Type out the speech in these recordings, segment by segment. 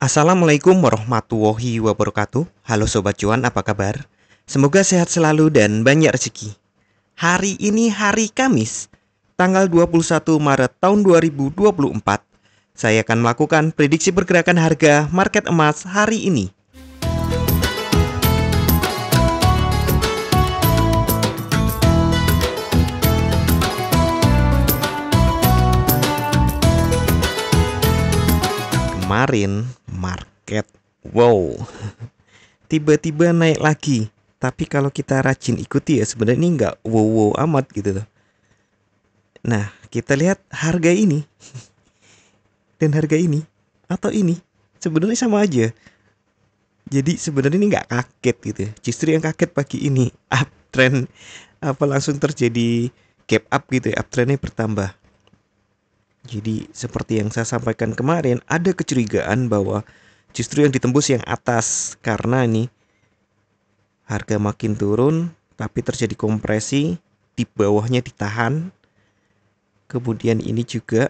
Assalamualaikum warahmatullahi wabarakatuh. Halo Sobat Cuan, apa kabar? Semoga sehat selalu dan banyak rezeki. Hari ini hari Kamis, tanggal 21 Maret tahun 2024. Saya akan melakukan prediksi pergerakan harga market emas hari ini. Kemarin market tiba-tiba naik lagi. Tapi kalau kita rajin ikuti ya sebenarnya ini nggak wow amat gitu loh. Nah, kita lihat harga ini dan harga ini atau ini sebenarnya sama aja. Jadi sebenarnya ini nggak kaget gitu. Justru yang kaget pagi ini uptrend langsung terjadi gap up gitu ya, uptrendnya bertambah. Jadi seperti yang saya sampaikan kemarin, ada kecurigaan bahwa justru yang ditembus yang atas karena ini harga makin turun tapi terjadi kompresi, di bawahnya ditahan. Kemudian ini juga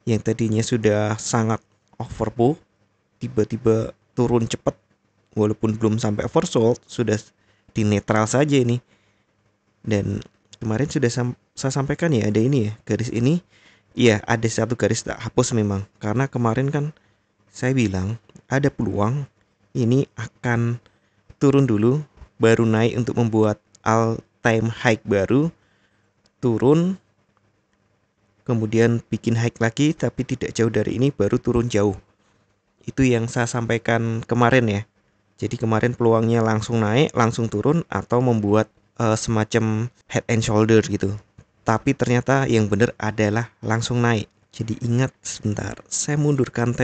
yang tadinya sudah sangat overbought tiba-tiba turun cepat walaupun belum sampai oversold, sudah di netral saja ini. Dan kemarin sudah saya sampaikan ya, ada ini ya, garis ini. Iya, ada satu garis tak hapus memang. Karena kemarin kan saya bilang ada peluang ini akan turun dulu, baru naik untuk membuat all time high baru, turun, kemudian bikin high lagi, tapi tidak jauh dari ini, baru turun jauh. Itu yang saya sampaikan kemarin ya. Jadi kemarin peluangnya langsung naik, langsung turun, atau membuat semacam head and shoulder gitu. Tapi ternyata yang benar adalah langsung naik. Jadi ingat sebentar, saya mundurkan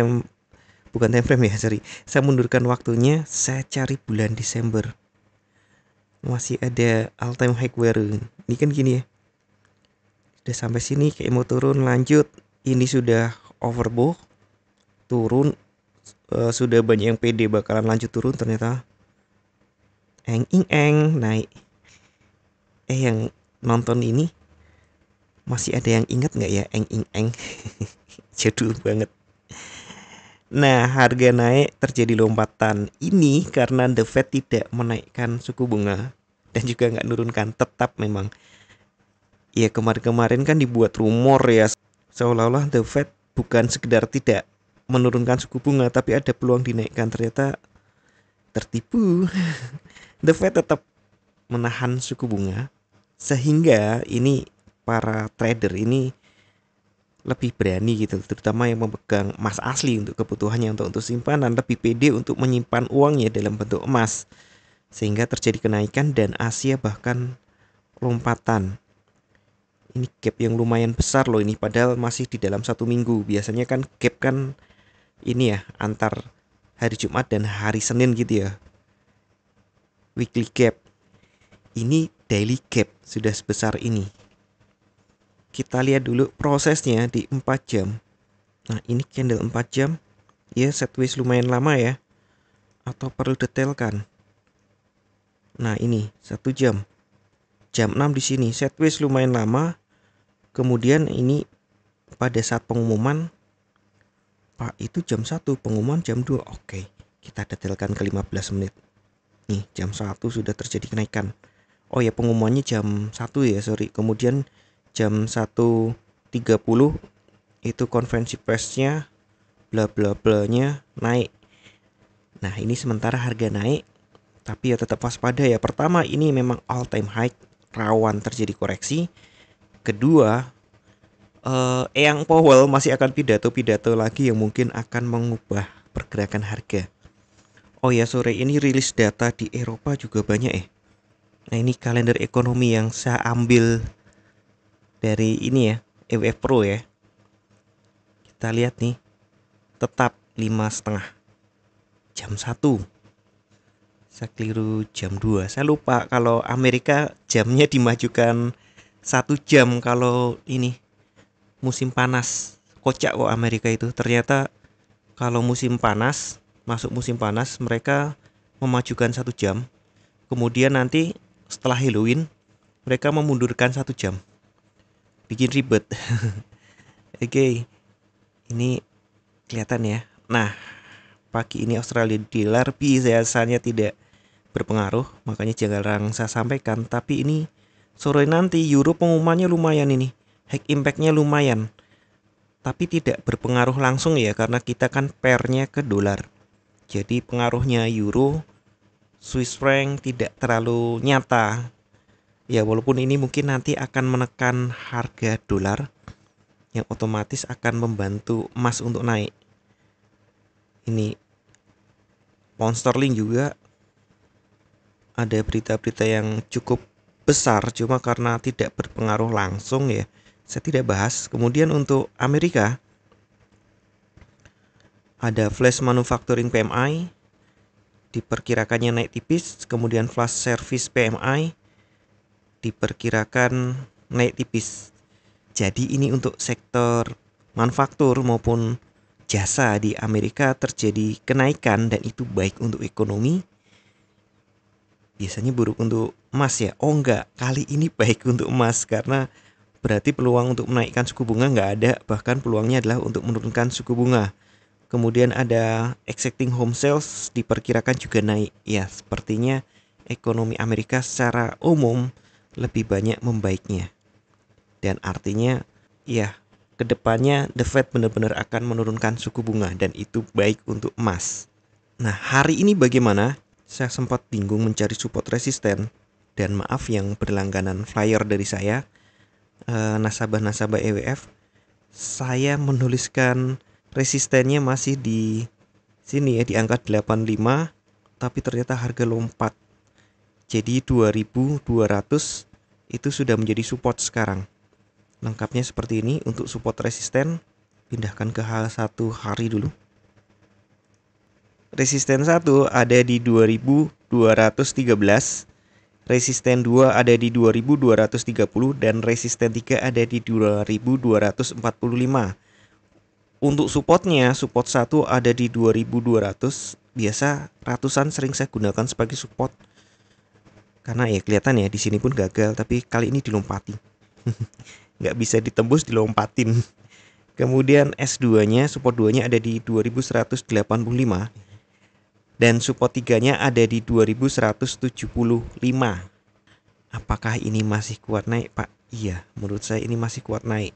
bukan time frame ya, sorry. Saya mundurkan waktunya, saya cari bulan Desember. Masih ada all time high baru. Ini kan gini ya. Sudah sampai sini kayak mau turun lanjut. Ini sudah overbought, turun, sudah banyak yang pede bakalan lanjut turun, ternyata naik. Yang nonton ini masih ada yang ingat nggak ya jadul banget. Nah, harga naik terjadi lompatan ini karena The Fed tidak menaikkan suku bunga dan juga nggak nurunkan, tetap memang. Ya kemarin-kemarin kan dibuat rumor ya, seolah-olah The Fed bukan sekedar tidak menurunkan suku bunga tapi ada peluang dinaikkan, ternyata tertipu. The Fed tetap menahan suku bunga sehingga ini para trader ini lebih berani gitu, terutama yang memegang emas asli untuk kebutuhannya, untuk simpanan, lebih pede untuk menyimpan uangnya dalam bentuk emas, sehingga terjadi kenaikan dan Asia bahkan lompatan. Ini gap yang lumayan besar loh ini, padahal masih di dalam satu minggu. Biasanya kan gap kan ini ya, antar hari Jumat dan hari Senin gitu ya, weekly gap. Ini daily gap sudah sebesar ini. Kita lihat dulu prosesnya di 4 jam. Nah, ini candle 4 jam. Ya, sideways lumayan lama ya. Atau perlu detailkan. Nah, ini 1 jam. Jam 6 di sini, sideways lumayan lama. Kemudian ini pada saat pengumuman, Pak, itu jam 1, pengumuman jam 2. Oke, kita detailkan ke 15 menit. Nih, jam 1 sudah terjadi kenaikan. Oh ya, pengumumannya jam 1 ya, sorry. Kemudian jam 1.30 itu konferensi persnya, bla bla bla nya naik. Nah, ini sementara harga naik, tapi ya tetap waspada ya. Pertama, ini memang all time high, rawan terjadi koreksi. Kedua, Eyang Powell masih akan pidato lagi yang mungkin akan mengubah pergerakan harga. Oh ya, sore ini rilis data di Eropa juga banyak ya. Nah, ini kalender ekonomi yang saya ambil dari ini ya, EWF Pro ya. Kita lihat nih, tetap 5.30 jam 1. Saya keliru jam 2. Saya lupa kalau Amerika jamnya dimajukan 1 jam kalau ini musim panas. Kocak kok Amerika itu. Ternyata kalau musim panas, masuk musim panas, mereka memajukan 1 jam. Kemudian nanti setelah Halloween mereka memundurkan 1 jam. Bikin ribet. Oke. Ini kelihatan ya. Nah, pagi ini Australia dollar biasanya tidak berpengaruh, makanya jarang saya sampaikan. Tapi ini sore nanti euro pengumumannya lumayan ini, high impactnya lumayan, tapi tidak berpengaruh langsung ya, karena kita kan pairnya ke dolar. Jadi pengaruhnya euro, Swiss franc tidak terlalu nyata. Ya walaupun ini mungkin nanti akan menekan harga dolar, yang otomatis akan membantu emas untuk naik. Ini pound sterling juga ada berita-berita yang cukup besar, cuma karena tidak berpengaruh langsung ya, saya tidak bahas. Kemudian untuk Amerika ada flash manufacturing PMI diperkirakannya naik tipis, kemudian flash service PMI diperkirakan naik tipis. Jadi ini untuk sektor manufaktur maupun jasa di Amerika terjadi kenaikan, dan itu baik untuk ekonomi. Biasanya buruk untuk emas ya. Oh enggak, kali ini baik untuk emas, karena berarti peluang untuk menaikkan suku bunga nggak ada, bahkan peluangnya adalah untuk menurunkan suku bunga. Kemudian ada existing home sales diperkirakan juga naik. Ya, sepertinya ekonomi Amerika secara umum lebih banyak membaiknya. Dan artinya ya, kedepannya The Fed benar-benar akan menurunkan suku bunga, dan itu baik untuk emas. Nah, hari ini bagaimana? Saya sempat bingung mencari support resisten, dan maaf yang berlangganan flyer dari saya, nasabah-nasabah EWF, saya menuliskan resistennya masih di sini ya, di angka 85, tapi ternyata harga lompat. Jadi 2200 itu sudah menjadi support sekarang. Lengkapnya seperti ini. Untuk support resisten, pindahkan ke H1 hari dulu. Resisten 1 ada di 2213, resisten 2 ada di 2230, dan resisten 3 ada di 2245. Untuk supportnya, support 1 ada di 2200. Biasa ratusan sering saya gunakan sebagai support, karena ya kelihatan ya di sini pun gagal, tapi kali ini dilompati. Nggak bisa ditembus, dilompatin. Kemudian S2-nya, support 2-nya ada di 2185, dan support 3-nya ada di 2175. Apakah ini masih kuat naik, Pak? Iya, menurut saya ini masih kuat naik.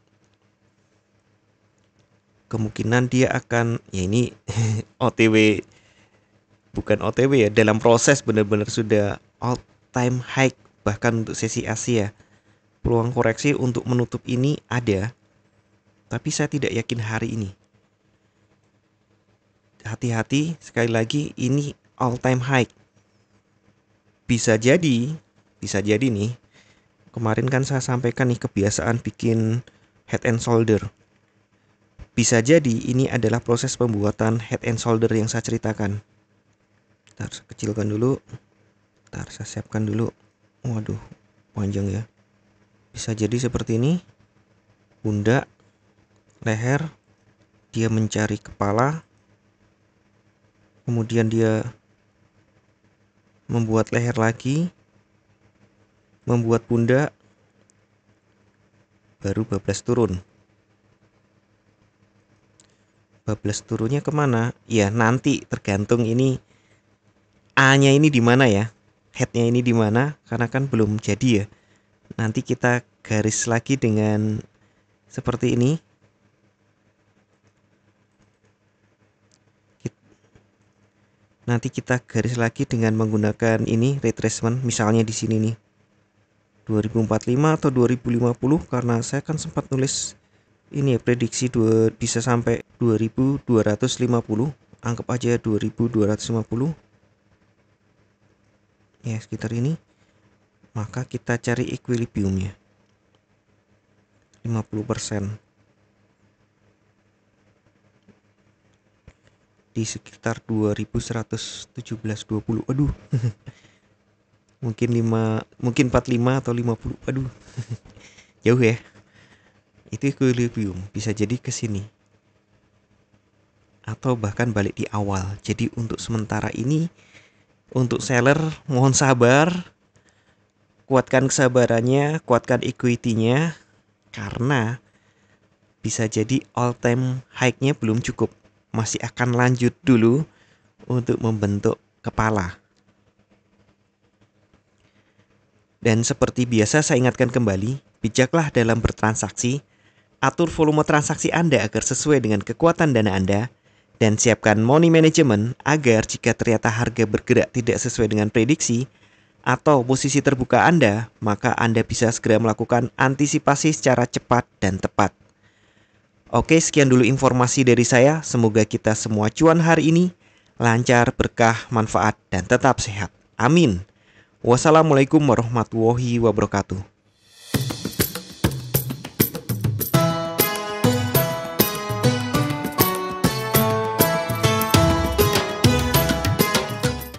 Kemungkinan dia akan, ya ini OTW, bukan OTW ya, dalam proses benar-benar sudah all time high bahkan untuk sesi Asia. Peluang koreksi untuk menutup ini ada, tapi saya tidak yakin hari ini. Hati-hati, sekali lagi ini all time high. Bisa jadi nih. Kemarin kan saya sampaikan nih kebiasaan bikin head and shoulder. Bisa jadi ini adalah proses pembuatan head and shoulder yang saya ceritakan. Ntar saya kecilkan dulu. Ntar saya siapkan dulu. Waduh, panjang ya. Bisa jadi seperti ini. Pundak, leher, dia mencari kepala, kemudian dia membuat leher lagi, membuat pundak, baru bablas turun. Bablas turunnya kemana? Ya nanti tergantung ini A-nya ini di mana ya, head-nya ini di mana, karena kan belum jadi ya. Nanti kita garis lagi dengan seperti ini. Nanti kita garis lagi dengan menggunakan ini retracement, misalnya di sini nih 2045 atau 2050, karena saya kan sempat nulis ini ya, prediksi bisa sampai 2250, anggap aja 2250 ya, sekitar ini. Maka kita cari equilibriumnya 50% di sekitar 2117.20. Aduh. mungkin 45 atau 50. Aduh. Jauh ya. Itu equilibrium, bisa jadi ke sini. Atau bahkan balik di awal. Jadi untuk sementara ini, untuk seller mohon sabar. Kuatkan kesabarannya, kuatkan equity-nya, karena bisa jadi all time high-nya belum cukup. Masih akan lanjut dulu untuk membentuk kepala. Dan seperti biasa saya ingatkan kembali, bijaklah dalam bertransaksi, atur volume transaksi Anda agar sesuai dengan kekuatan dana Anda, dan siapkan money management agar jika ternyata harga bergerak tidak sesuai dengan prediksi atau posisi terbuka Anda, maka Anda bisa segera melakukan antisipasi secara cepat dan tepat. Oke, sekian dulu informasi dari saya. Semoga kita semua cuan hari ini lancar, berkah, manfaat, dan tetap sehat. Amin. Wassalamualaikum warahmatullahi wabarakatuh.